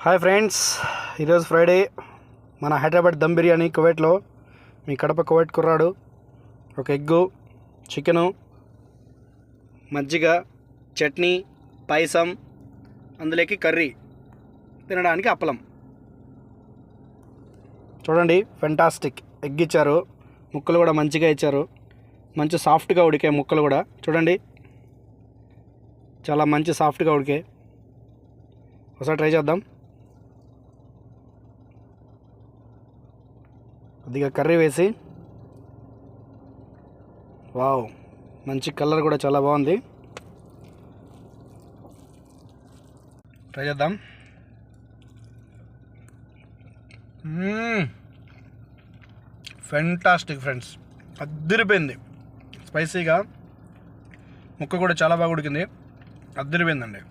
Hi friends, ఈరోజు Friday మన హైదరాబాద్ దమ్ బిర్యానీ కువైట్లో మీ కడప కువైట్ కుర్రాడు ఒక ఎగ్గు, చికెను, మజ్జిగ, చట్నీ, పాయసం, అందులోకి కర్రీ, తినడానికి అప్పలం. చూడండి, ఫెంటాస్టిక్. ఎగ్ ఇచ్చారు, ముక్కలు కూడా మంచిగా ఇచ్చారు, మంచి సాఫ్ట్గా ఉడికాయి ముక్కలు కూడా. చూడండి, చాలా మంచి సాఫ్ట్గా ఉడికాయి. ఒకసారి ట్రై చేద్దాం. కొద్దిగా కర్రీ వేసి, వావ్, మంచి కలర్ కూడా చాలా బాగుంది. ట్రై చేద్దాం. ఫెంటాస్టిక్ ఫ్రెండ్స్, అద్దరిపోయింది. స్పైసీగా ముక్క కూడా చాలా బాగా ఉడికింది, అద్దరిపోయిందండి.